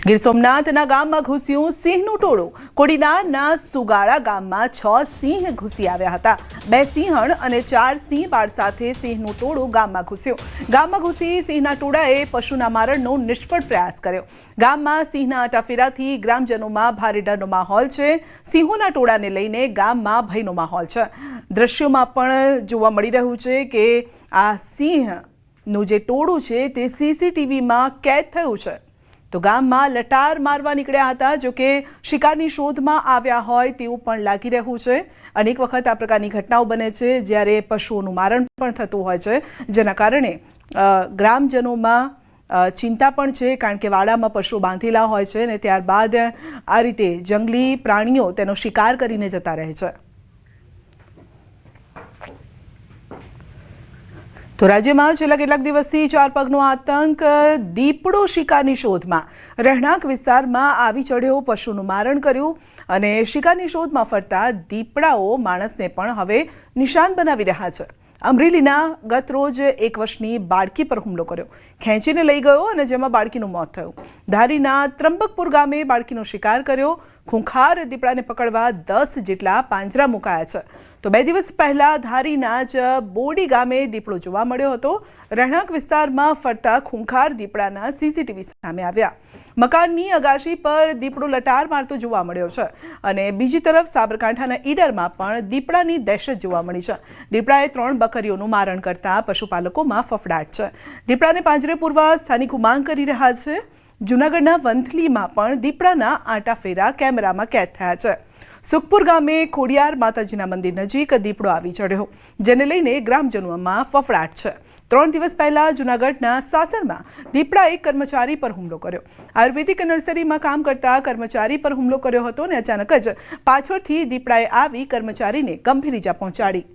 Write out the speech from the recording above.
ગીર સોમનાથના ગામમાં ઘૂસ્યું સિંહનું ટોળું। કોડીનારના સુગાળા ગામમાં 6 સિંહ ઘૂસી આવ્યા હતા। 2 સિંહણ અને 4 સિંહ બાળ સાથે સિંહનું ટોળું ગામમાં ઘૂસ્યું। ગામમાં ઘૂસી સિંહના ટોળાએ પશુના મારણનો નિષ્ફળ પ્રયાસ કર્યો। ગામમાં સિંહના આટાફેરાથી ગ્રામજનોમાં ભારે ડરનો માહોલ છે। સિંહોના ટોળાને લઈને ગામમાં ભયનો માહોલ છે। દ્રશ્યોમાં પણ જોવા મળી રહ્યું છે કે આ સિંહનું જે ટોળું છે તે સીસીટીવીમાં કેદ થયું છે। તો ગામમાં લટાર મારવા નીકળ્યા હતા। જો કે શિકારની શોધમાં આવ્યા હોય તેવું પણ લાગી રહ્યું છે। અનેક વખત આ પ્રકારની ઘટનાઓ બને છે જ્યારે પશુઓનું મારણ પણ થતું હોય છે, જેના કારણે ગ્રામજનોમાં ચિંતા પણ છે, કારણ કે વાડામાં પશુઓ બાંધેલા હોય છે અને ત્યારબાદ આ રીતે જંગલી પ્રાણીઓ તેનો શિકાર કરીને જતા રહે છે। તો રાજ્યમાં છેલ્લા કેટલાક દિવસથી 4 પગનો આતંક। દીપડો શિકારની શોધમાં રહેણાંક વિસ્તારમાં આવી ચઢ્યો, પશુનું મારણ કર્યું અને શિકારની શોધમાં ફરતા દીપડાઓ માણસને પણ હવે નિશાન બનાવી રહ્યા છે। અમરેલીના ગત રોજ 1 વર્ષની બાળકી પર હુમલો કર્યો, ખેંચીને લઈ ગયો અને જેમાં બાળકીનું મોત થયું। ધારીના ત્રંબકપુર ગામે બાળકીનો શિકાર કર્યો। ખૂંખાર દીપડાને પકડવા 10 જેટલા પાંજરા મુકાયા છે। તો 2 દિવસ પહેલા ધારીના જ બોડી ગામે દીપડો જોવા મળ્યો હતો। રહેણાંક વિસ્તારમાં ફરતા ખૂંખાર દીપડાના સીસીટીવી સામે આવ્યા। મકાનની અગાશી પર દીપડો લટાર મારતો જોવા મળ્યો છે અને બીજી તરફ સાબરકાંઠાના ઈડરમાં પણ દીપડાની દહેશત જોવા મળી છે। દીપડાએ 3 બકરીઓનું મારણ કરતા પશુપાલકોમાં ફફડાટ છે। દીપડાને પાંજરે પૂરવા સ્થાનિકો માંગ કરી રહ્યા છે। જૂનાગઢના વંથલીમાં પણ દીપડાના આંટાફેરા કેમેરામાં કેદ થયા છે। સુખપુર ગામે ખોડિયાર માતાજીના મંદિર નજીક દીપડો આવી ચડ્યો, જેને લઈને ગ્રામજનોમાં ફફડાટ છે। 3 દિવસ પહેલા જૂનાગઢના સાસણમાં દીપડાએ કર્મચારી પર હુમલો કર્યો। આયુર્વેદિક નર્સરીમાં કામ કરતા કર્મચારી પર હુમલો કર્યો હતો અને અચાનક જ પાછળથી દીપડાએ આવી કર્મચારીને ગંભીર ઈજા પહોંચાડી।